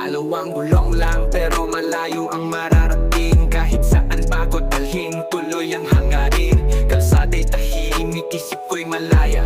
Dalawang gulong lang pero malayo ang mararating. Kahit saan bago dalhin, tuloy ang hangarin. Kalsada'y tahimik, isip ko'y malaya.